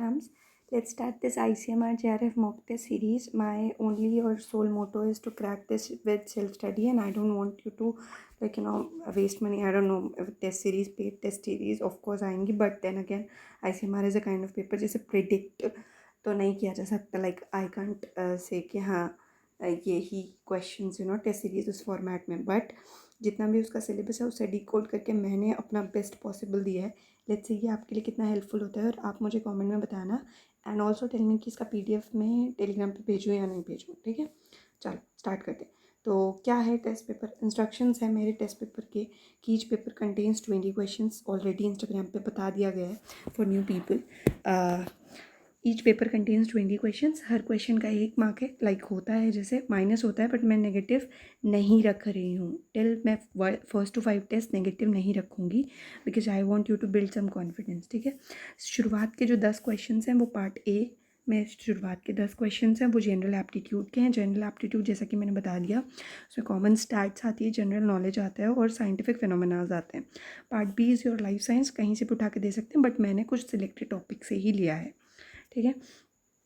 exams. Let's start this ICMR JRF mock test series. My only or sole motto is to crack this with self-study, and I don't want you to waste money. I don't know if test series, paid test series of course आएंगी, but then again ICMR is a kind of paper जैसे predict तो नहीं किया जा सकता. Like I can't say कि हाँ ये ही questions टेस्ट सीरीज उस फॉर्मेट में, बट जितना भी उसका सिलेबस है उसे डिकोड करके मैंने अपना बेस्ट पॉसिबल दिया है. लेट्स से ये आपके लिए कितना हेल्पफुल होता है और आप मुझे कमेंट में बताना. एंड ऑल्सो टेल मी कि इसका PDF में टेलीग्राम पे भेजूँ या नहीं भेजूँ. ठीक है, चलो स्टार्ट करते हैं. तो क्या है टेस्ट पेपर? इंस्ट्रक्शंस है मेरे टेस्ट पेपर के कि each paper contains 20 questions. Already Instagram पे बता दिया गया है for new people. Each paper contains 20 questions. Her question का 1 मार्क है. लाइक होता है जैसे माइनस होता है, बट मैं नेगेटिव नहीं रख रही हूँ. टिल मैं फर्स्ट टू 5 टेस्ट नेगेटिव नहीं रखूँगी because I want you to build some confidence. ठीक है, शुरुआत के जो 10 क्वेश्चन हैं वो पार्ट ए में शुरुआत के 10 क्वेश्चन हैं वो जनरल एप्टीट्यूड के हैं. जनरल एप्टीट्यूड जैसा कि मैंने बता दिया उसमें कॉमन स्टैट्स आती है, जनरल नॉलेज आता है और साइंटिफिक फिनोमेनाज आते हैं. Part B is your life science. कहीं से भी उठा के दे सकते हैं, बट मैंने कुछ सिलेक्टेड टॉपिक से ही लिया है. ठीक है,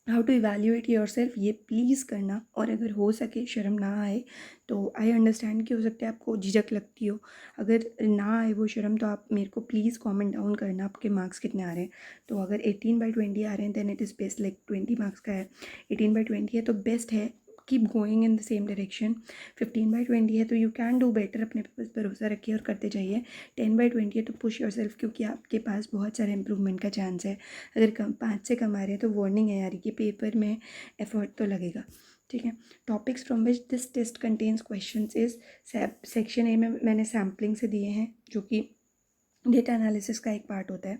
how to evaluate yourself ये प्लीज़ करना. और अगर हो सके शर्म ना आए तो आई अंडरस्टैंड कि हो सकता है आपको झिझक लगती हो. अगर ना आए वो शर्म तो आप मेरे को प्लीज़ कमेंट डाउन करना आपके मार्क्स कितने आ रहे हैं. तो अगर 18/20 आ रहे हैं then it is best. Like 20 marks का है, 18/20 है तो बेस्ट है. Keep going in the same direction. 15/20 है तो यू कैन डू बेटर. अपने पर भरोसा रखिए और करते जाइए. 10/20 है तो पुश योर सेल्फ, क्योंकि आपके पास बहुत सारे इंप्रूवमेंट का चांस है. अगर 5 से कम आ रहे हैं तो वार्निंग है यार, कि पेपर में एफर्ट तो लगेगा. ठीक है, topics from which this test contains question is section A में मैंने सैम्पलिंग से दिए हैं जो कि डेटा एनालिसिस का एक पार्ट होता है.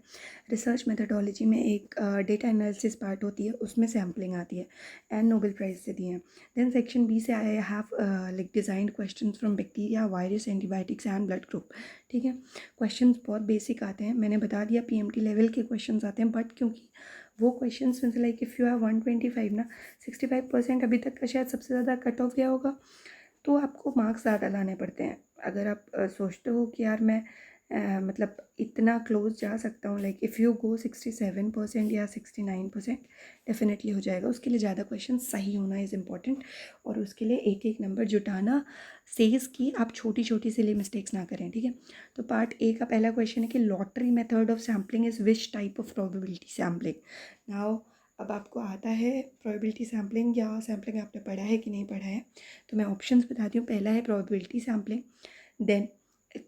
रिसर्च मेथडोलॉजी में एक डेटा एनालिसिस पार्ट होती है, उसमें सैम्पलिंग आती है एंड नोबेल प्राइज से दिए हैं. देन सेक्शन बी से I have like designed question from bacteria, virus, antibiotics and blood group. ठीक है, क्वेश्चन बहुत बेसिक आते हैं. मैंने बता दिया PMT लेवल के क्वेश्चन आते हैं, बट क्योंकि वो क्वेश्चन में से लाइक इफ़ यू हैव 125 ना 65% अभी तक का शायद सबसे ज़्यादा कट ऑफ गया होगा, तो आपको मार्क्स ज़्यादा लाने पड़ते हैं. अगर आप सोचते हो कि यार मैं मतलब इतना क्लोज जा सकता हूँ, लाइक इफ़ यू गो 67% या 69% डेफिनेटली हो जाएगा. उसके लिए ज़्यादा क्वेश्चन सही होना इज़ इम्पॉर्टेंट, और उसके लिए एक एक नंबर जुटाना सेज की आप छोटी छोटी से लिए मिस्टेक्स ना करें. ठीक है, तो पार्ट ए का पहला क्वेश्चन है कि lottery method of sampling is which type of probability sampling. Now अब आपको आता है प्रोबेबिलिटी सैम्पलिंग या सैम्पलिंग आपने पढ़ा है कि नहीं पढ़ा है, तो मैं ऑप्शंस बताती हूँ. पहला है probability sampling, then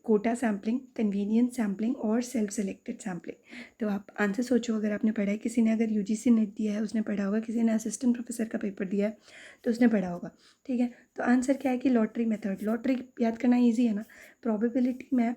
quota sampling, convenience sampling और सेल्फ सेलेक्टेड सैम्पलिंग. तो आप आंसर सोचो. अगर आपने पढ़ा है, किसी ने अगर UGC नेट दिया है उसने पढ़ा होगा, किसी ने असिस्टेंट प्रोफेसर का पेपर दिया है तो उसने पढ़ा होगा. ठीक है, तो आंसर क्या है कि लॉटरी मेथड. लॉटरी याद करना ईजी है ना. प्रोबेबिलिटी में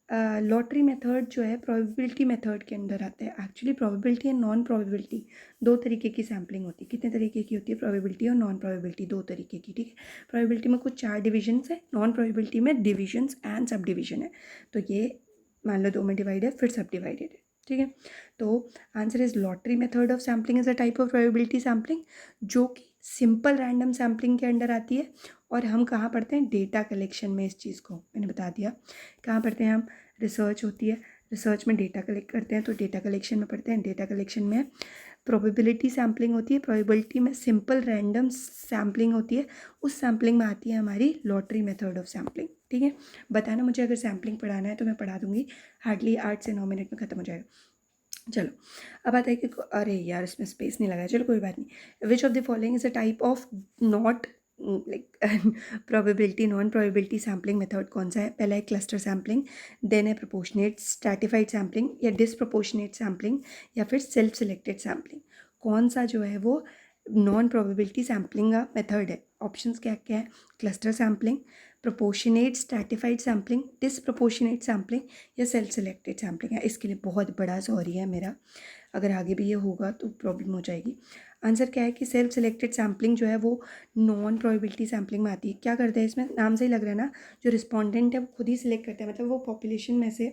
लॉटरी मेथड जो है प्रोबेबिलिटी मेथड के अंदर आता है. Actually probability and non probability दो तरीके की सैम्पलिंग होती है. कितने तरीके की होती है? प्रोबेबिलिटी और नॉन प्रोबेबिलिटी, दो तरीके की. ठीक है, प्रोबेबिलिटी में कुछ 4 डिविजन्स है, नॉन प्रोबेबिलिटी में डिविजन्स एंड सब डिविजन है. तो ये मान लो 2 में डिवाइड है फिर सब डिवाइडेड है. ठीक है, तो answer is lottery method of sampling is a type of probability sampling जो कि सिंपल रैंडम सैम्पलिंग के अंडर आती है. और हम कहाँ पढ़ते हैं? डेटा कलेक्शन में. इस चीज़ को मैंने बता दिया. कहाँ पढ़ते हैं हम? रिसर्च होती है, रिसर्च में डेटा कलेक्ट करते हैं तो डेटा कलेक्शन में पढ़ते हैं. डेटा कलेक्शन में प्रोबेबिलिटी सैम्पलिंग होती है, प्रोबेबिलिटी में सिंपल रैंडम सैम्पलिंग होती है. उस सैम्पलिंग में आती है हमारी लॉटरी मेथड ऑफ सैम्पलिंग. ठीक है, बताना मुझे अगर सैम्पलिंग पढ़ाना है तो मैं पढ़ा दूंगी. हार्डली 8 से 9 मिनट में ख़त्म हो जाएगा. चलो अब आता है कि अरे यार इसमें स्पेस नहीं लगा. चलो कोई बात नहीं. विच of the following is a type of not like probability non probability sampling method कौन सा है? पहला है क्लस्टर सैम्पलिंग, देन है प्रोपोर्शनेट स्ट्रैटिफाइड सैम्पलिंग या डिसप्रोपोर्शनेट सैम्पलिंग या फिर सेल्फ सिलेक्टेड सैम्पलिंग. कौन सा जो है वो नॉन प्रोबेबिलिटी सैम्पलिंग का मेथड है? ऑप्शंस क्या क्या है? Cluster sampling, proportionate stratified sampling, disproportionate sampling या सेल्फ सिलेक्टेड सैम्पलिंग है. इसके लिए बहुत बड़ा सॉरी है मेरा, अगर आगे भी ये होगा तो प्रॉब्लम हो जाएगी. आंसर क्या है कि सेल्फ सिलेक्टेड सैम्पलिंग जो है वो नॉन प्रोबेबिलिटी सैम्पलिंग में आती है. क्या करते हैं इसमें? नाम से ही लग रहा है ना, जो रिस्पॉन्डेंट है वो खुद ही सिलेक्ट करता है. मतलब वो पॉपुलेशन में से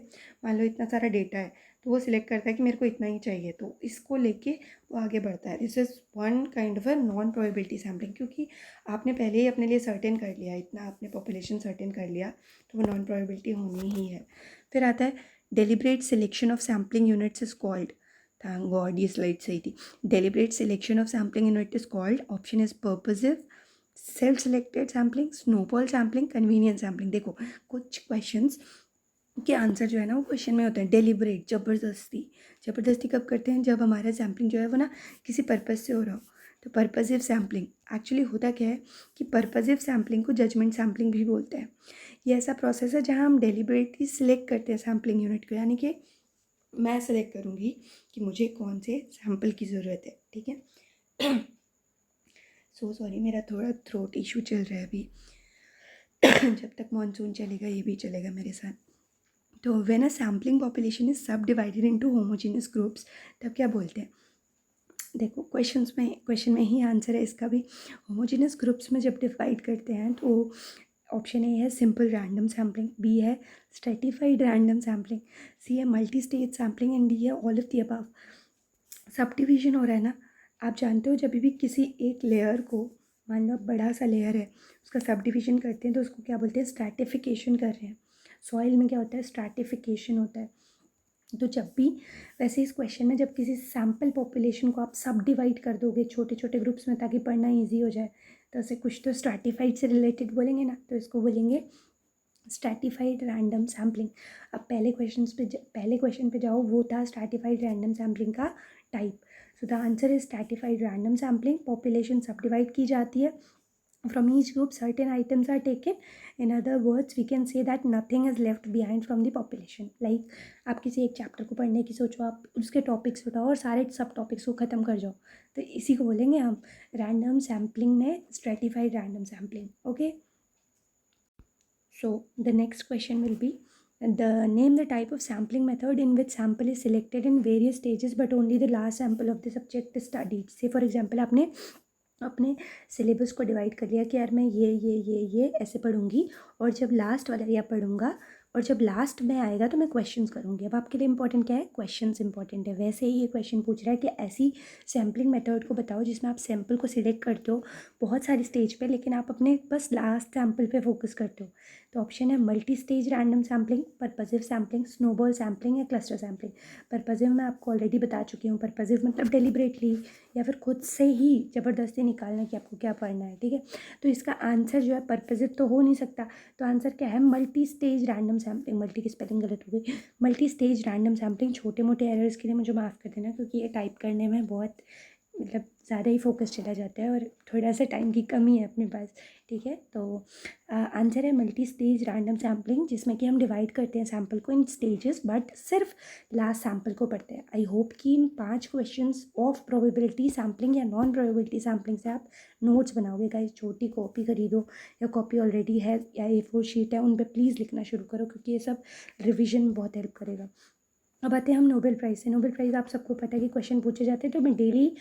मान लो इतना सारा डेटा है तो वो सिलेक्ट करता है कि मेरे को इतना ही चाहिए, तो इसको लेके वो आगे बढ़ता है. This is one kind of a non probability sampling, क्योंकि आपने पहले ही अपने लिए सर्टेन कर लिया, इतना आपने पॉपुलेशन सर्टेन कर लिया तो वो नॉन प्रोबेबिलिटी होनी ही है. फिर आता है deliberate selection of sampling units is called. Thank God ये स्लाइड सही थी. Deliberate selection of sampling unit is called. Option is purposive, self selected sampling, snowball sampling, convenience sampling. देखो कुछ क्वेश्चंस के आंसर जो है ना वो क्वेश्चन में होते हैं डेलिबरेट, ज़बरदस्ती कब करते हैं, जब हमारा सैम्पलिंग जो है वो ना किसी पर्पज़ से हो रहा हो. तो पर्पजिव सैम्पलिंग एक्चुअली होता क्या है कि पर्पजिव सैम्पलिंग को जजमेंट सैम्पलिंग भी बोलते हैं. ये ऐसा प्रोसेस है जहाँ हम डेलिबरेटली सिलेक्ट करते हैं सैम्पलिंग यूनिट को, यानी कि मैं सेलेक्ट करूँगी कि मुझे कौन से सैम्पल की ज़रूरत है. ठीक है. सो सॉरी, मेरा थोड़ा थ्रोट इशू चल रहा है अभी. जब तक मानसून चलेगा ये भी चलेगा मेरे साथ. तो when a sampling population is सब डिवाइडेड इनटू होमोजेनियस ग्रुप्स, तब क्या बोलते हैं. देखो क्वेश्चन में ही आंसर है इसका भी. होमोजेनियस ग्रुप्स में जब डिवाइड करते हैं तो ऑप्शन ए है सिंपल रैंडम सैम्पलिंग, बी है स्ट्रेटिफाइड रैंडम सैम्पलिंग, सी है multi stage sampling and d है all of the above. Subdivision हो रहा है ना. आप जानते हो जब भी किसी एक लेयर को, मान लो बड़ा सा लेयर है, उसका सब डिवीजन करते हैं तो उसको क्या बोलते हैं, स्ट्रैटिफिकेशन कर रहे हैं. सॉइल में क्या होता है, स्ट्रैटिफिकेशन होता है. तो जब भी वैसे इस क्वेश्चन में जब किसी सैम्पल पॉपुलेशन को आप सब डिवाइड कर दोगे छोटे छोटे ग्रुप्स में ताकि पढ़ना ईजी हो जाए, तो ऐसे कुछ तो स्ट्रैटिफाइड से रिलेटेड बोलेंगे ना, तो इसको बोलेंगे स्ट्रैटिफाइड रैंडम सैम्पलिंग. अब पहले क्वेश्चन पे जाओ, वो था स्ट्रैटिफाइड रैंडम सैम्पलिंग का type. So the answer is stratified random sampling. Population सब डिवाइड की जाती है. From each group certain items are taken. In other words we can say that nothing is left behind from the population. Like आप किसी एक chapter को पढ़ने की सोचो, आप उसके टॉपिक्स उठाओ और सारे सब टॉपिक्स को ख़त्म कर जाओ, तो इसी को बोलेंगे हम रैंडम सैम्पलिंग में stratified random sampling. Okay. So the next question will be the name the type of sampling method in which sample is selected in various stages but only the last sample of the subject is studied. Say for example आपने अपने syllabus को divide कर लिया कि यार मैं ये ऐसे पढ़ूंगी, और जब लास्ट वाला एरिया पढ़ूंगा और जब लास्ट में आएगा तो मैं क्वेश्चंस करूंगी. अब आपके लिए इंपॉर्टेंट क्या है, क्वेश्चंस इंपॉर्टेंट है. वैसे ही ये क्वेश्चन पूछ रहा है कि ऐसी सैम्पलिंग मेथड को बताओ जिसमें आप सैम्पल को सिलेक्ट करते हो बहुत सारी स्टेज पे, लेकिन आप अपने बस लास्ट सैम्पल पे फोकस करते हो. तो ऑप्शन है multi stage random sampling, purposive sampling, snowball sampling या क्लस्टर सैम्पलिंग. पर्पजिव मैं आपको ऑलरेडी बता चुकी हूँ. पर्पजिव मतलब डेलिबरेटली या फिर खुद से ही ज़बरदस्ती निकालना कि आपको क्या पढ़ना है. ठीक है. तो इसका आंसर जो है पर्पजिव तो हो नहीं सकता. तो आंसर क्या है, multi stage random sampling. Multi की स्पेलिंग गलत हो गई. Multi stage random sampling. छोटे मोटे एरर्स के लिए मुझे माफ़ कर देना क्योंकि ये टाइप करने में बहुत मतलब ज़्यादा ही फोकस चला जाता है और थोड़ा सा टाइम की कमी है अपने पास. ठीक है. तो आंसर है मल्टी स्टेज रैंडम सैम्पलिंग, जिसमें कि हम डिवाइड करते हैं सैम्पल को इन स्टेजेस बट सिर्फ लास्ट सैम्पल को पढ़ते हैं. आई होप कि इन 5 क्वेश्चंस ऑफ प्रोबेबिलिटी सैम्पलिंग या नॉन प्रोबेबिलिटी सैम्पलिंग से आप नोट्स बनाओगे. गाइस छोटी कॉपी खरीदो या कॉपी ऑलरेडी है या A4 शीट है उन पर प्लीज़ लिखना शुरू करो क्योंकि ये सब रिविजन में बहुत हेल्प करेगा. अब आते हैं हम नोबेल प्राइज़ से. नोबेल प्राइज़ आप सबको पता है कि क्वेश्चन पूछे जाते हैं, तो मैं डेली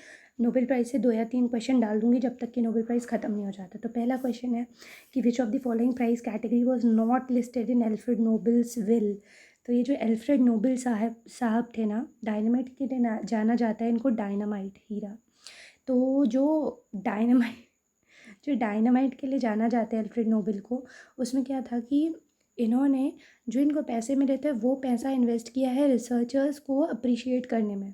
नोबेल प्राइज़ से 2 या 3 क्वेश्चन डाल दूंगी जब तक कि नोबेल प्राइज़ ख़त्म नहीं हो जाता. तो पहला क्वेश्चन है कि which of the following prize category was not listed in Alfred Nobel's will. तो ये जो एल्फ्रेड नोबेल साहब थे ना, डायनामाइट के लिए जाना जाता है इनको, डायनामाइट हीरा. तो जो डायनामाइट के लिए जाना जाता है एल्फ्रेड नोबेल को, उसमें क्या था कि इन्होंने जो इनको पैसे मिले थे वो पैसा इन्वेस्ट किया है रिसर्चर्स को अप्रिशिएट करने में.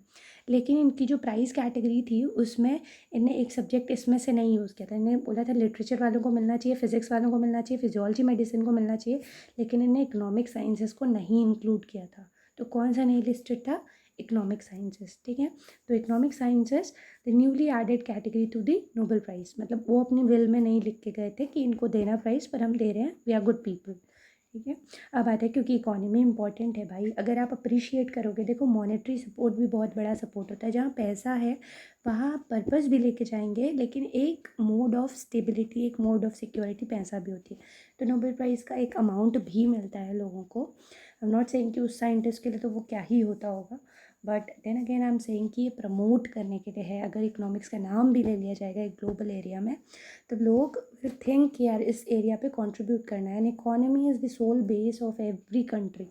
लेकिन इनकी जो प्राइस कैटेगरी थी उसमें इन्हें एक सब्जेक्ट इसमें से नहीं यूज़ किया था. इन्हें बोला था लिटरेचर वालों को मिलना चाहिए, फिजिक्स वालों को मिलना चाहिए, फिजियोलॉजी मेडिसिन को मिलना चाहिए, लेकिन इन्हें इकोनॉमिक साइंसेस को नहीं इंक्लूड किया था. तो कौन सा नहीं लिस्टेड था, इकोनॉमिक साइंसेस. ठीक है. तो economic sciences the newly added category to the Nobel prize. मतलब वो अपनी विल में नहीं लिख के गए थे कि इनको देना प्राइज़, पर हम दे रहे हैं, वी आर गुड पीपल. ठीक है. अब आता है क्योंकि इकोनॉमी इंपॉर्टेंट है भाई, अगर आप अप्रिशिएट करोगे, देखो मॉनेटरी सपोर्ट भी बहुत बड़ा सपोर्ट होता है. जहाँ पैसा है वहाँ पर्पस भी लेके जाएंगे, लेकिन एक मोड ऑफ स्टेबिलिटी, एक मोड ऑफ सिक्योरिटी पैसा भी होती है. तो नोबेल प्राइज़ का एक अमाउंट भी मिलता है लोगों को. आई एम नॉट सेइंग कि उस साइंटिस्ट के लिए तो वो क्या ही होता होगा, but then again I am saying कि ये प्रमोट करने के लिए है. अगर इकोनॉमिक्स का नाम भी ले लिया जाएगा एक ग्लोबल एरिया में, तो लोग फिर थिंक कि यार इस एरिया पे कंट्रीब्यूट करना है. And economy is the sole base of every country.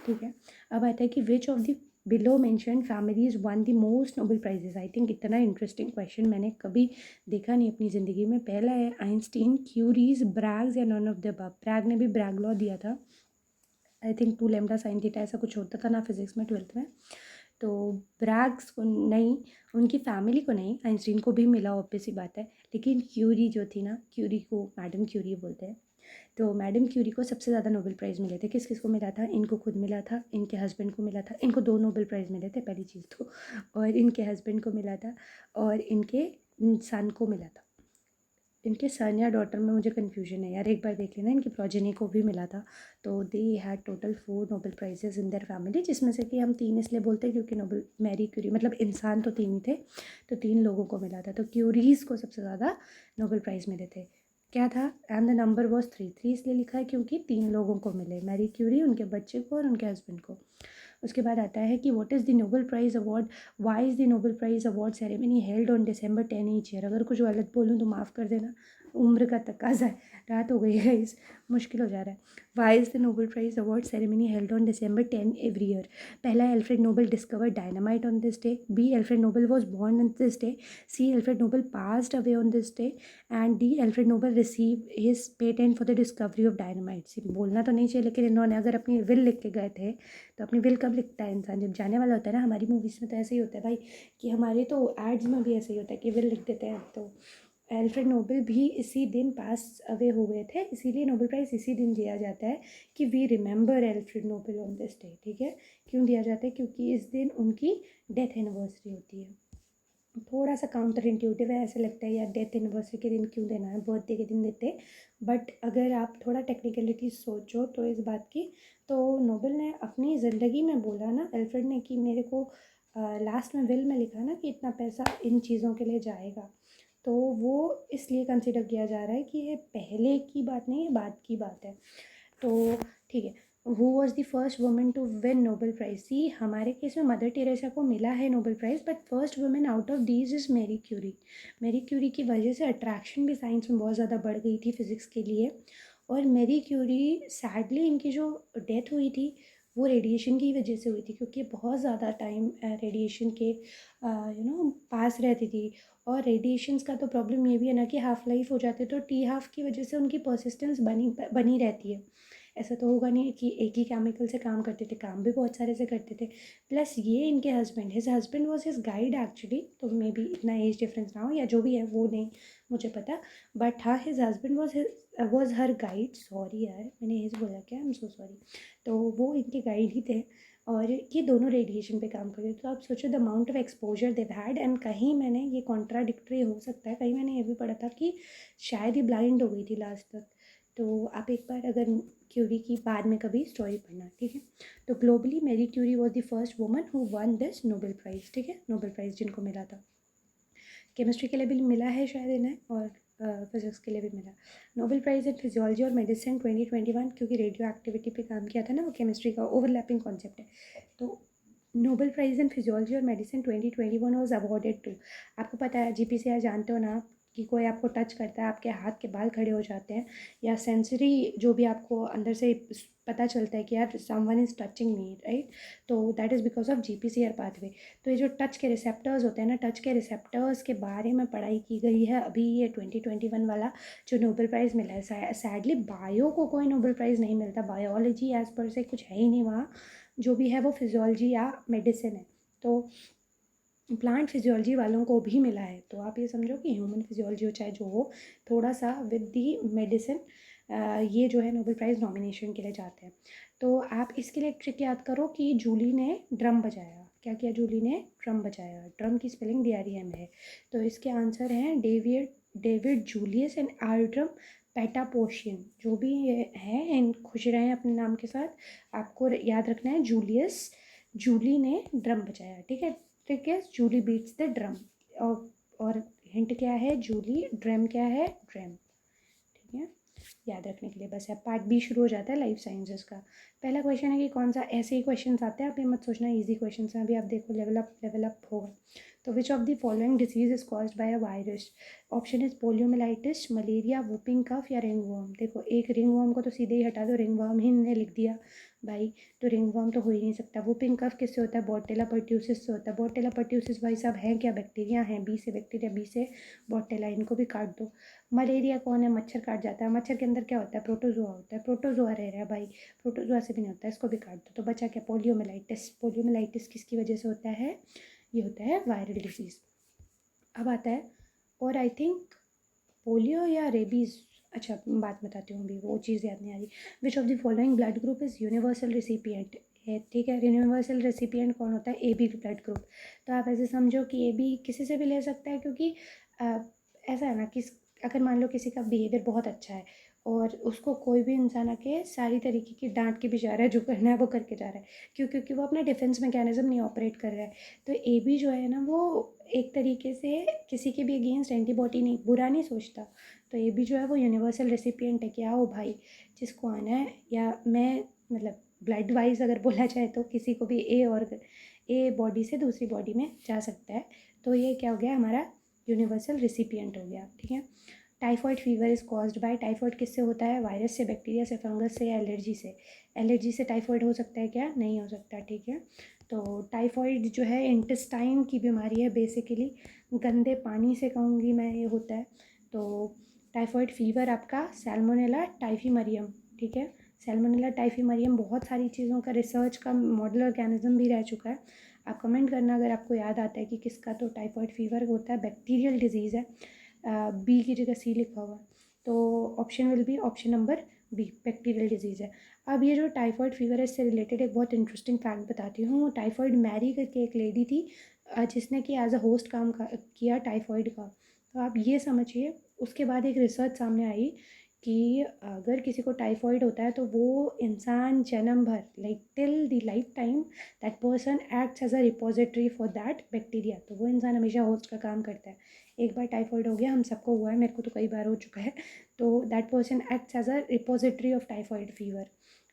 ठीक है. अब आता है कि which of the below mentioned families won the most Nobel prizes. I think इतना इंटरेस्टिंग क्वेश्चन मैंने कभी देखा नहीं अपनी ज़िंदगी में. पहला है आइंस्टीन, क्यूरीज, ब्रैग्स या none of the above. Bragg ने भी ब्रैग लॉ दिया था. I think 2 lambda sine theta ऐसा कुछ होता था ना फिजिक्स में 12th में. तो ब्रैग्स को नहीं, उनकी फैमिली को नहीं, आइंस्टीन को भी मिला, ऑब्वियस सी बात है, लेकिन क्यूरी जो थी ना, क्यूरी को मैडम क्यूरी बोलते हैं, तो मैडम क्यूरी को सबसे ज़्यादा नोबेल प्राइज़ मिले थे। किस किस को मिला था? इनको खुद मिला था, इनके हस्बैंड को मिला था, इनको 2 नोबेल प्राइज़ मिले थे पहली चीज़ तो, और इनके हस्बैंड को मिला था, और इनके सन को मिला था। इनके सन या डॉटर में मुझे कन्फ्यूजन है यार, एक बार देख लेना। इनकी प्रोजेनी को भी मिला था। तो they had total 4 Nobel prizes in their family, जिसमें से कि हम 3 इसलिए बोलते हैं क्योंकि नोबेल मैरी क्यूरी मतलब इंसान तो 3 ही थे, तो 3 लोगों को मिला था। तो क्यूरीज को सबसे ज़्यादा नोबेल प्राइज़ मिले थे। क्या था? And the number was 3। 3 इसलिए लिखा है क्योंकि 3 लोगों को मिले, मैरी क्यूरी, उनके बच्चे को और उनके हस्बैंड को। उसके बाद आता है कि what is the Nobel prize award, why is the Nobel prize award ceremony held on December 10 each year. अगर कुछ गलत बोलूँ तो माफ़ कर देना, उम्र का तकाजा है, रात हो गई है, इस मुश्किल हो जा रहा है। Why is the Nobel prize award ceremony held on December 10 every year. पहला, Alfred Nobel discovered dynamite on this day. B, Alfred Nobel was born on this day. C, Alfred Nobel passed away on this day. And d, Alfred Nobel receive his patent for the discovery of dynamite. सिर्फ बोलना तो नहीं चाहिए, लेकिन इन्होंने अगर अपनी will लिख के गए थे, तो अपनी विल कब लिखता है इंसान? जब जाने वाला होता है ना। हमारी मूवीज़ में तो ऐसे ही होता है भाई, कि हमारे तो एड्स में भी ऐसे ही होता है कि विल लिख देते हैं। तो एल्फ्रेड नोबेल भी इसी दिन पास अवे हो गए थे, इसीलिए नोबेल प्राइज़ इसी दिन दिया जाता है कि we remember Alfred Nobel on this day. ठीक है, क्यों दिया जाता है? क्योंकि इस दिन उनकी डेथ एनिवर्सरी होती है। थोड़ा सा काउंटर इंट्यूटिव है, ऐसे लगता है यार डेथ एनिवर्सरी के दिन क्यों देना है, बर्थडे के दिन देते। बट अगर आप थोड़ा टेक्निकलिटी सोचो तो इस बात की, तो नोबेल ने अपनी ज़िंदगी में बोला ना एल्फ्रेड ने कि मेरे को लास्ट में विल में लिखा ना कि इतना पैसा इन चीज़ों के लिए जाएगा, तो वो इसलिए कंसिडर किया जा रहा है कि ये पहले की बात नहीं है, बाद की बात है। तो ठीक है, who was the first women to win Nobel prize? C, हमारे केस में मदर टेरेसा को मिला है Nobel prize, but first women out of these is Marie Curie. Marie Curie की वजह से अट्रैक्शन भी साइंस में बहुत ज़्यादा बढ़ गई थी फिज़िक्स के लिए। और मैरी क्यूरी, सैडली इनकी जो डेथ हुई थी वो रेडिएशन की वजह से हुई थी, क्योंकि बहुत ज़्यादा टाइम रेडिएशन के पास रहती थी। और रेडिएशंस का तो प्रॉब्लम ये भी है ना कि हाफ़ लाइफ हो जाती है, तो टी हाफ की वजह से उनकी परसिस्टेंस बनी बनी रहती है। ऐसा तो होगा नहीं कि एक ही केमिकल से काम करते थे, काम भी बहुत सारे से करते थे। प्लस ये इनके husband, his husband was his guide actually, तो मे बी इतना एज डिफरेंस ना हो या जो भी है वो नहीं मुझे पता, बट हाँ his husband was her guide. Sorry यार, मैंने हिज बोला क्या, आई एम सो सॉरी। तो वो इनके गाइड ही थे, और ये दोनों रेडिएशन पे काम करते थे। तो आप सोचो the amount of exposure they had. And कहीं मैंने ये कॉन्ट्राडिक्टरी हो सकता है, कहीं मैंने ये भी पढ़ा था कि शायद ही ब्लाइंड हो गई थी लास्ट तक। तो आप एक बार अगर क्यूरी की बाद में कभी स्टोरी पढ़ना, ठीक है। तो globally Marie Curie was the first woman who won this Nobel prize, ठीक है, नोबेल प्राइज़ जिनको मिला था। केमिस्ट्री के लिए भी मिला है शायद इन्हें, और फिजिक्स के लिए भी मिला। नोबेल प्राइज़ इन फिजियोलॉजी और मेडिसिन 2021, क्योंकि रेडियो एक्टिविटी पे काम किया था ना, वो केमिस्ट्री का ओवरलैपिंग कॉन्सेप्ट है। तो नोबेल प्राइज़ इन फिजियोलॉजी और मेडिसिन 2021 वॉज अवॉर्डेड टू, आपको पता है GPCR जानते हो ना आप, कि कोई आपको टच करता है आपके हाथ के बाल खड़े हो जाते हैं, या सेंसरी जो भी आपको अंदर से पता चलता है कि यार someone is touching me, right. तो that is because of GPCR pathway. तो ये जो टच के रिसेप्टर्स होते हैं ना, टच के रिसेप्टर्स के बारे में पढ़ाई की गई है अभी ये 2021 वाला जो नोबेल प्राइज़ मिला है। सैडली बायो को कोई नोबेल प्राइज़ नहीं मिलता, बायोलॉजी एज पर से कुछ है ही नहीं वहाँ, जो भी है वो फिजियोलॉजी या मेडिसिन है। तो प्लांट फिजियोलॉजी वालों को भी मिला है। तो आप ये समझो कि ह्यूमन फिजियोलॉजी हो चाहे जो हो, थोड़ा सा विद दी मेडिसिन, ये जो है नोबेल प्राइज़ नॉमिनेशन के लिए जाते हैं। तो आप इसके लिए एक ट्रिक याद करो कि जूली ने ड्रम बजाया। क्या किया? जूली ने ड्रम बजाया। ड्रम की स्पेलिंग DREM है। तो इसके आंसर हैं डेविड जूलियस एंड आर्ट्रम पेटापोशियन। जो भी ये हैं इन खुश रहें अपने नाम के साथ। आपको याद रखना है जूलियस, जूली ने ड्रम बजाया, ठीक है। ट्रिक है जूली बीट्स द ड्रम। और हिंट क्या है? जूली, ड्रम क्या है? ड्रम, ठीक है। याद रखने के लिए बस है। पार्ट B शुरू हो जाता है लाइफ साइंसेस का। पहला क्वेश्चन है कि कौन सा, ऐसे ही क्वेश्चन आते हैं, आप ये मत सोचना इजी क्वेश्चन हैं, अभी आप देखो लेवल अप होगा। तो which of the following disease is caused by a virus? Option is poliomyelitis, malaria, whooping cough या रिंग वर्म। देखो, एक रिंग वर्म को तो सीधे ही हटा दो, रिंग वर्म ही ने लिख दिया। भाई तो रिंगवर्म तो हो ही नहीं सकता। वो पिंक कफ किससे होता है? बोर्टेला पर्ट्यूसिस से होता है। बोर्टेला पर्ट्यूसिस भाई साहब हैं क्या? बैक्टीरिया हैं, बी से बैक्टीरिया, बी से बोर्टेला, इनको भी काट दो। मलेरिया कौन है? मच्छर काट जाता है। मच्छर के अंदर क्या होता है? प्रोटोजोआ होता है। प्रोटोजोआ रह रहा है भाई, प्रोटोजोआ से भी नहीं होता है, इसको भी काट दो। तो बचा क्या? पोलियोमिलाइटिस। पोलियोमिलाइटिस किसकी वजह से होता है? ये होता है वायरल डिजीज़। अब आता है, और आई थिंक पोलियो या रेबीज़, अच्छा बात बताती हूँ, अभी वो चीज़ याद नहीं आ रही। Which of the following blood group is universal recipient है? ठीक है, यूनिवर्सल रेसिपिएंट कौन होता है? A B blood group. तो आप ऐसे समझो कि ए बी किसी से भी ले सकता है, क्योंकि अ, ऐसा है ना कि अगर मान लो किसी का बिहेवियर बहुत अच्छा है और उसको कोई भी इंसान आके सारी तरीके की डांट के भी जा रहा है, जो करना है वो करके जा रहा है, क्यों? क्योंकि वो अपना डिफेंस मैकेनिज्म नहीं ऑपरेट कर रहा है। तो ए बी जो है ना, वो एक तरीके से किसी के भी अगेंस्ट एंटीबॉडी नहीं, बुरा नहीं सोचता। तो ये भी जो है वो यूनिवर्सल रेसिपिएंट है कि आओ भाई, जिसको आना है, या मैं मतलब ब्लड वाइज अगर बोला जाए तो किसी को भी ए और ए बॉडी से दूसरी बॉडी में जा सकता है। तो ये क्या हो गया हमारा? यूनिवर्सल रेसिपिएंट हो गया। ठीक है। Typhoid fever is caused by, typhoid किससे होता है? वायरस से, बैक्टीरिया से, फंगस से, या एलर्जी से? एलर्जी से टाइफॉइड हो सकता है क्या? नहीं हो सकता। ठीक है। तो टाइफॉइड जो है इंटेस्टाइन की बीमारी है बेसिकली, गंदे पानी से कहूँगी मैं ये होता है। तो टाइफॉइड फीवर आपका सैल्मोनेला टाइफीमरियम। ठीक है। सैल्मोनेला टाइफीमरियम बहुत सारी चीज़ों का रिसर्च का मॉडल ऑर्गेनिज्म भी रह चुका है। आप कमेंट करना अगर आपको याद आता है कि किसका। तो टाइफॉइड फीवर होता है, बैक्टीरियल डिजीज़ है, बी की जगह सी लिखा हुआ। तो option will be option number B, bacterial disease है। अब ये जो टाइफॉइड फीवर है, इससे रिलेटेड एक बहुत इंटरेस्टिंग फैक्ट बताती हूँ। टाइफॉइड मैरी करके एक लेडी थी, जिसने कि एज अ होस्ट काम किया टाइफॉइड का। तो आप ये समझिए, उसके बाद एक रिसर्च सामने आई कि अगर किसी को टाइफॉइड होता है तो वो इंसान जन्म भर, like till the life time, that person acts as a repository for that bacteria. तो वो इंसान हमेशा होस्ट का काम करता है। एक बार टाइफॉइड हो गया, हम सबको हुआ है, मेरे को तो कई बार हो चुका है। तो that person acts as a repository of typhoid fever.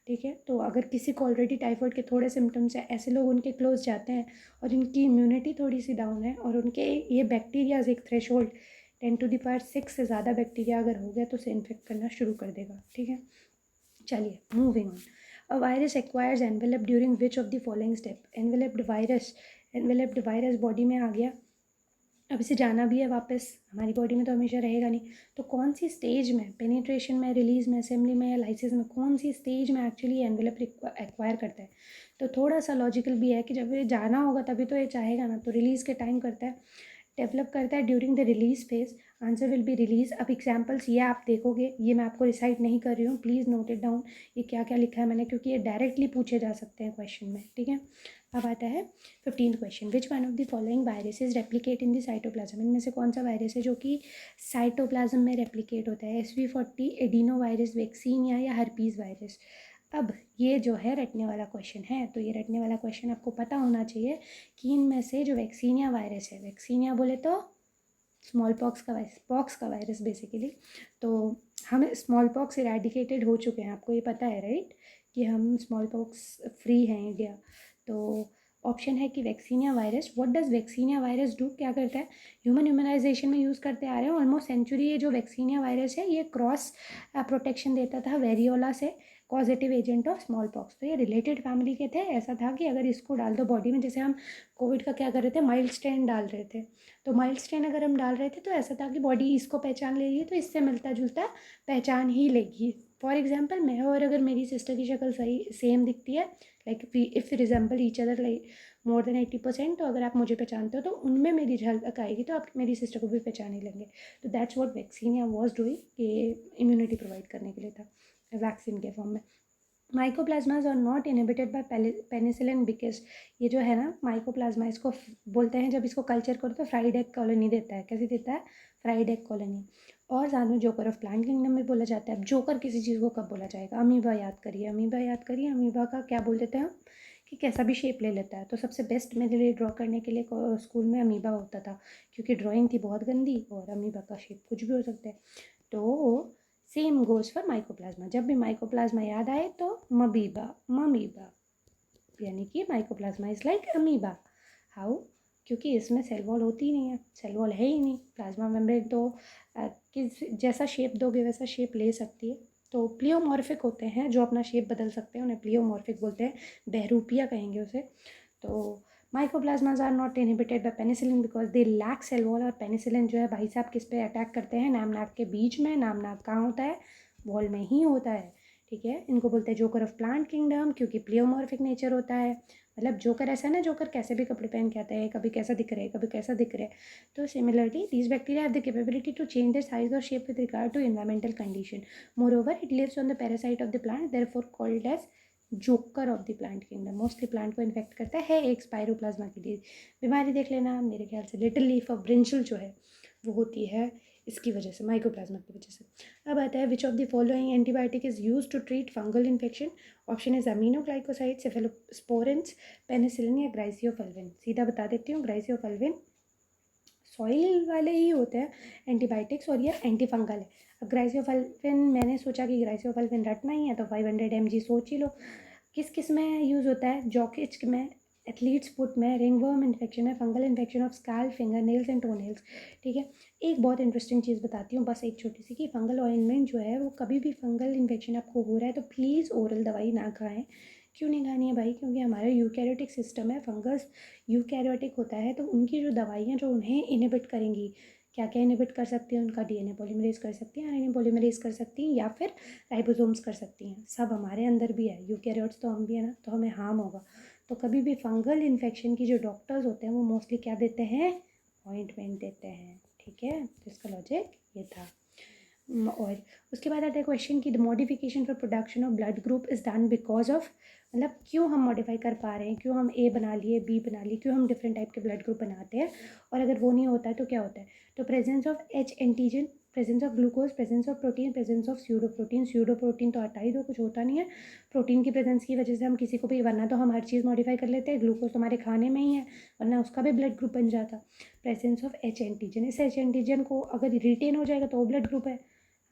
ठीक है। तो अगर किसी को ऑलरेडी टाइफॉइड के थोड़े सिम्टम्स हैं, ऐसे लोग उनके क्लोज जाते हैं और इनकी इम्यूनिटी थोड़ी सी डाउन है, और उनके ये बैक्टीरियाज एक थ्रेशोल्ड 10⁶ से ज़्यादा बैक्टीरिया अगर हो गया तो उसे इन्फेक्ट करना शुरू कर देगा। ठीक है। चलिए moving on. A virus acquires envelope during which of the following step? Enveloped virus body में आ गया, अब इसे जाना भी है वापस, हमारी बॉडी में तो हमेशा रहेगा नहीं। तो कौन सी स्टेज में, पेनिट्रेशन में, रिलीज में, असेंबली में, या लाइसिस में, कौन सी स्टेज में एक्चुअली एनवेलप एक्वायर करता है? तो थोड़ा सा लॉजिकल भी है कि जब ये जाना होगा तभी तो ये चाहेगा ना, तो रिलीज़ के टाइम करता है। डेवलप करता है during the release phase, answer will be release. अब एग्जाम्पल्स ये आप देखोगे, ये मैं आपको रिसाइट नहीं कर रही हूँ, प्लीज़ नोट इट डाउन, ये क्या क्या लिखा है मैंने, क्योंकि ये डायरेक्टली पूछे जा सकते हैं क्वेश्चन में। ठीक है। अब आता है 15th question. Which one of the following viruses replicate in the cytoplasm? इनमें से कौन सा वायरस है जो कि साइटोप्लाज्म में रेप्लिकेट होता है? SV40, एडिनो वायरस, वैक्सीनिया, या हर्पीज़ वायरस? अब ये जो है रटने वाला क्वेश्चन है, तो ये रटने वाला क्वेश्चन आपको पता होना चाहिए कि इनमें से जो वैक्सीनिया वायरस है, वैक्सीनिया बोले तो स्मॉल पॉक्स का वायरस बेसिकली। तो हम स्मॉल पॉक्स इरेडिकेटेड हो चुके हैं, आपको ये पता है राइट, कि हम स्मॉल पॉक्स फ्री हैं इंडिया। तो ऑप्शन है कि vaccinia virus. What does vaccinia virus do? क्या करता है? ह्यूमन इम्यूनाइजेशन में यूज़ करते आ रहे हैं ऑलमोस्ट सेंचुरी। ये जो वैक्सीनिया वायरस है, ये क्रॉस प्रोटेक्शन देता था वेरियोला से, positive agent of small pox. तो ये रिलेटेड फैमिली के थे। ऐसा था कि अगर इसको डाल दो बॉडी में, जैसे हम कोविड का क्या कर रहे थे, माइल्ड स्ट्रेन डाल रहे थे, तो माइल्ड स्ट्रेन अगर हम डाल रहे थे तो ऐसा था कि बॉडी इसको पहचान ले रही है, तो इससे मिलता जुलता पहचान ही लेगी। फॉर एग्जाम्पल, मैं और अगर मेरी सिस्टर की शक्ल सही सेम दिखती है, like if resemble each other like more than 80%, तो अगर आप मुझे पहचानते हो तो उनमें मेरी झलक आएगी, तो आप मेरी सिस्टर को भी पहचान ही लेंगे। तो that's what vaccinia was doing, कि इम्यूनिटी प्रोवाइड करने के लिए था वैक्सीन के फॉर्म में। Mycoplasmas are not inhibited by penicillin because, ये जो है ना माइकोप्लाज्मा, इसको बोलते हैं जब इसको कल्चर करो तो फ्राइड एग कॉलोनी देता है। कैसे देता है? Fried egg colony. और साथ में जोकर ऑफ प्लांट किंगडम में बोला जाता है। अब जोकर किसी चीज़ को कब बोला जाएगा? अमीबा याद करिए, अमीबा याद करिए। अमीबा का क्या बोल देते हैं हम, कि कैसा भी शेप ले लेता है। तो सबसे बेस्ट मेरे लिए ड्रॉ करने के लिए स्कूल में अमीबा होता था, क्योंकि ड्राइंग थी बहुत गंदी और अमीबा का शेप कुछ भी हो सकता है। तो सेम गोज़ फॉर माइकोप्लाज्मा। जब भी माइकोप्लाज्मा याद आए तो मबीबा, ममीबा, यानी कि mycoplasma is like amoeba. How? क्योंकि इसमें सेल वॉल होती ही नहीं है, सेल वॉल है ही नहीं। प्लाज्मा मेम्ब्रेन तो किस जैसा शेप दोगे वैसा शेप ले सकती है। तो प्लियोमॉर्फिक होते हैं जो अपना शेप बदल सकते हैं, उन्हें प्लियोमॉर्फिक बोलते हैं, बहरूपिया कहेंगे उसे। तो mycoplasmas are not inhibited by penicillin because they lack cell wall. और पेनिसिलिन जो है भाई साहब किस पे अटैक करते हैं, नाम के बीच में। नाम कहाँ होता है, वॉल में ही होता है, ठीक है। इनको बोलते हैं जोकर ऑफ प्लांट किंगडम क्योंकि प्लियोमॉर्फिक नेचर होता है। मतलब जोकर ऐसा है ना, जोकर कैसे भी कपड़े पहन के आता है, कभी कैसा दिख रहा है, कभी कैसा दिख रहा है। तो similarly these bacteria have the capability to change their size और shape with regard to environmental condition. Moreover it lives on the parasite of the plant, therefore called as joker of the plant kingdom. Mostly plant को infect करता है एक spiroplasma की बीमारी देख लेना। मेरे ख्याल से लिटिल लीफ ऑफ ब्रिंजल जो है वो होती है इसकी वजह से, माइकोप्लाज्मा की वजह से। अब आता है which of the following antibiotic is use to treat fungal infection. Option is aminoglycoside, cephalosporins, penicillin या ग्राइसियोफल्विन। सीधा बता देती हूँ, ग्राइसियोफल्विन सॉइल वाले ही होते हैं एंटीबायोटिक्स और ये एंटी फंगल है। अब ग्राइसियोफल्विन मैंने सोचा कि ग्राइसियोफल्विन रटना ही है तो 500 mg सोच ही लो। किस किस में यूज़ होता है, जॉकिच में, एथलीट्स फुट में, रिंगवर्म इन्फेक्शन है, fungal infection of scalp, finger nails and to nails, ठीक है। एक बहुत इंटरेस्टिंग चीज़ बताती हूँ, बस एक छोटी सी, कि फंगल ऑइंटमेंट जो है वो कभी भी फंगल इन्फेक्शन आपको हो रहा है तो प्लीज़ ओरल दवाई ना खाएं। क्यों नहीं खानी है भाई, क्योंकि हमारा यूकैरियोटिक सिस्टम है, फंगस यूकैरियोटिक होता है, तो उनकी जो दवाइयाँ जो उन्हें इनहिबिट करेंगी, क्या क्या इनहिबिट कर सकती हैं, उनका डीएनए पॉलीमरेज कर सकती हैं, आरएनए पॉलीमरेज कर सकती हैं, या फिर राइबोसोम्स कर सकती हैं। सब हमारे अंदर भी है, यूकैरियोट्स तो हम भी है ना, तो हमें हार्म होगा। तो कभी भी फंगल इन्फेक्शन की जो डॉक्टर्स होते हैं वो मोस्टली क्या देते हैं, ऑइंटमेंट देते हैं, ठीक है। तो इसका लॉजिक ये था। और उसके बाद आता है क्वेश्चन की the modification for production of blood group is done because of, मतलब क्यों हम मॉडिफाई कर पा रहे हैं, क्यों हम ए बना लिए, बी बना लिए, क्यों हम डिफरेंट टाइप के ब्लड ग्रुप बनाते हैं। और अगर वो नहीं होता है तो क्या होता है, तो presence of H antigen, presence of glucose, presence of protein, presence of pseudo protein. Pseudo protein तो हटा ही दो, कुछ होता नहीं है। प्रोटीन की प्रेजेंस की वजह से हम किसी को भी, वरना तो हम हर चीज़ मॉडिफाई कर लेते हैं, ग्लूकोज तो हमारे खाने में ही है, वरना उसका भी ब्लड ग्रुप बन जाता। प्रेजेंस ऑफ एच एंटीजन, इस एच एंटीजन को अगर रिटेन हो जाएगा तो वो ब्लड ग्रुप है,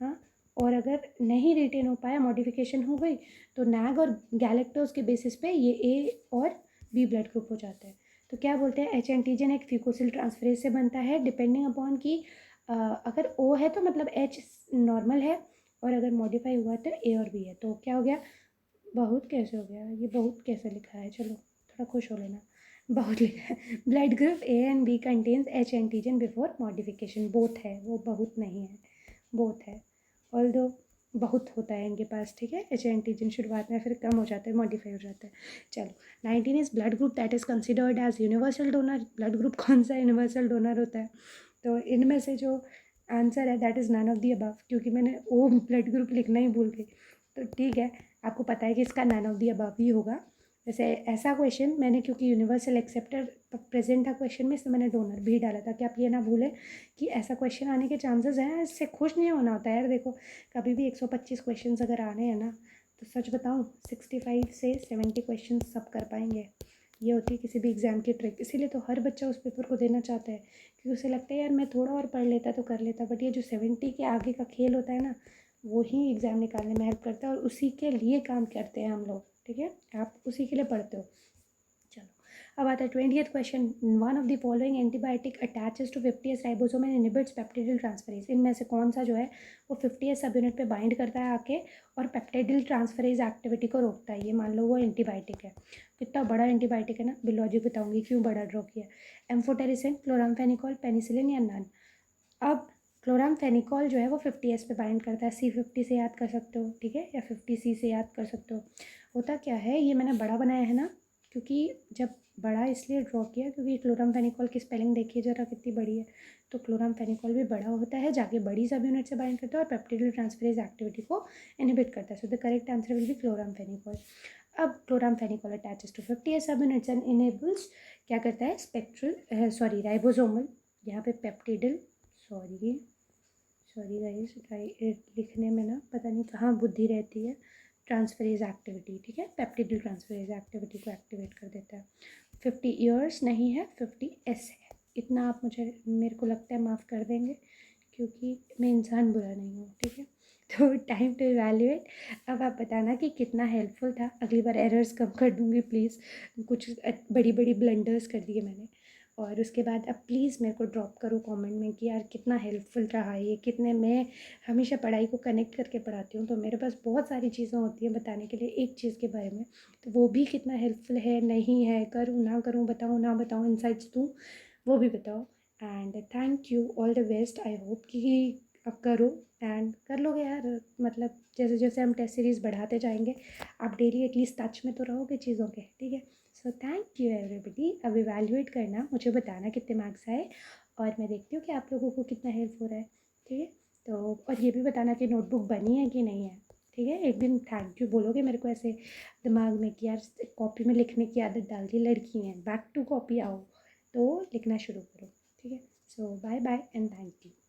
हाँ। और अगर नहीं रिटेन हो पाया, मॉडिफिकेशन हो गई, तो नैग और गैलेक्टोज के बेसिस पे ये ए और बी ब्लड ग्रुप हो जाता है। तो क्या बोलते हैं, एच एंटीजन एक फ्यूकोसिल ट्रांसफरेज से बनता है, डिपेंडिंग अपॉन कि अगर ओ है तो मतलब एच नॉर्मल है, और अगर मॉडिफाई हुआ तो ए और बी है। तो क्या हो गया, बहुत कैसे हो गया ये, बहुत कैसे लिखा है, चलो थोड़ा खुश हो लेना, बहुत लिखा है। Blood group A and B contains H antigen before modification, both है, वो बहुत नहीं है, बोथ है। ऑल्दो बहुत होता है इनके पास, ठीक है। एच एंटीजन शुरुआत में, फिर कम हो जाता है, मॉडिफाई हो जाता है। चलो 19 is blood group that is considered as universal donor. Blood group कौन सा यूनिवर्सल डोनर होता है, तो इनमें से जो आंसर है that is none of the above, क्योंकि मैंने ओ ब्लड ग्रुप लिखना ही भूल गई। तो ठीक है, आपको पता है कि इसका नन ऑफ दी अबव ही होगा। वैसे ऐसा क्वेश्चन मैंने, क्योंकि यूनिवर्सल एक्सेप्टर प्रेजेंट था क्वेश्चन में, इसलिए मैंने डोनर भी डाला था कि आप ये ना भूलें कि ऐसा क्वेश्चन आने के चांसेस हैं। इससे खुश नहीं होना होता यार, देखो कभी भी 125 क्वेश्चन अगर आने हैं ना, तो सच बताऊँ 65 से 70 क्वेश्चन सब कर पाएंगे। ये होती है किसी भी एग्ज़ाम की ट्रिक, इसीलिए तो हर बच्चा उस पेपर को देना चाहता है, क्योंकि उसे लगता है यार मैं थोड़ा और पढ़ लेता तो कर लेता। बट ये जो 70 के आगे का खेल होता है ना, वो ही एग्ज़ाम निकालने में हेल्प करता है, और उसी के लिए काम करते हैं हम लोग, ठीक है। आप उसी के लिए पढ़ते हो। चलो अब आता है 20th question, one of the following antibiotic attaches to 50S ribosome and inhibits peptidyl transferase. इनमें से कौन सा जो है वो 50S सब यूनिट पे बाइंड करता है आके, और पेप्टिडिल ट्रांसफरेज एक्टिविटी को रोकता है। ये मान लो वो एंटीबायोटिक है, कितना बड़ा एंटीबायोटिक है ना, बिलॉजिक बताऊंगी क्यों बड़ा ड्रॉ किया। एम्फोटेरिसिन, क्लोरामफेनिकोल, पेनिसिलिन या नन। अब क्लोरामफेनिकोल जो है वो 50S पे बाइंड करता है, C50 से याद कर सकते हो, ठीक है, या 50C से याद कर सकते हो। होता क्या है, ये मैंने बड़ा बनाया है ना, क्योंकि जब बड़ा इसलिए ड्रॉ किया क्योंकि क्लोरामफेनिकोल की स्पेलिंग देखिए ज़रा कितनी बड़ी है। तो क्लोरामफेनिकोल भी बड़ा होता है, जाके बड़ी सब यूनिट से बाइंड करता है और पेप्टिडिल ट्रांसफरेज एक्टिविटी को इनहिबिट करता है। So the correct answer will be chloramphenicol. अब क्लोरामफेनिकोल अटैचेस टू 50S सब यूनिट्स एंड इनेबल्स, क्या करता है, स्पेक्ट्रल सॉरी राइबोसोमल, यहाँ पे पेप्टिडिल, सॉरी गाइस, लिखने में ना पता नहीं कहाँ बुद्धि रहती है, ट्रांसफरेज एक्टिविटी, ठीक है, पेप्टिडिल ट्रांसफरेज एक्टिविटी को एक्टिवेट कर देता है। 50 ईयर्स नहीं है, 50S है, इतना आप मुझे, मेरे को लगता है माफ़ कर देंगे, क्योंकि मैं इंसान बुरा नहीं हूँ, ठीक है। तो टाइम टू इवैल्यूएट। अब आप बताना कि कितना हेल्पफुल था, अगली बार एरर्स कम कर दूँगी प्लीज़, कुछ बड़ी बड़ी ब्लंडर्स कर दिए मैंने। और उसके बाद अब प्लीज़ मेरे को ड्रॉप करो कमेंट में कि यार कितना हेल्पफुल रहा ये, कितने मैं हमेशा पढ़ाई को कनेक्ट करके पढ़ाती हूँ, तो मेरे पास बहुत सारी चीज़ें होती हैं बताने के लिए एक चीज़ के बारे में, तो वो भी कितना हेल्पफुल है नहीं है, करूँ ना करूँ, बताऊँ ना बताऊँ, इनसाइट्स दूँ वो भी बताओ। And thank you, all the best. I hope कि अब करो एंड कर लोगे यार, मतलब जैसे जैसे हम टेस्ट सीरीज़ बढ़ाते जाएंगे आप डेली एटलीस्ट टच में तो रहोगे चीज़ों के, ठीक है। So thank you everybody. अब इवैल्यूएट करना, मुझे बताना कितने मार्क्स आए और मैं देखती हूँ कि आप लोगों को कितना हेल्प हो रहा है, ठीक है। तो और ये भी बताना कि नोटबुक बनी है कि नहीं है, ठीक है। एक दिन थैंक यू बोलोगे मेरे को ऐसे दिमाग में कि यार कॉपी में लिखने की आदत डाल दी लड़की हैं, बैक टू कॉपी आओ, तो लिखना शुरू करो, ठीक है। So bye bye and thank you.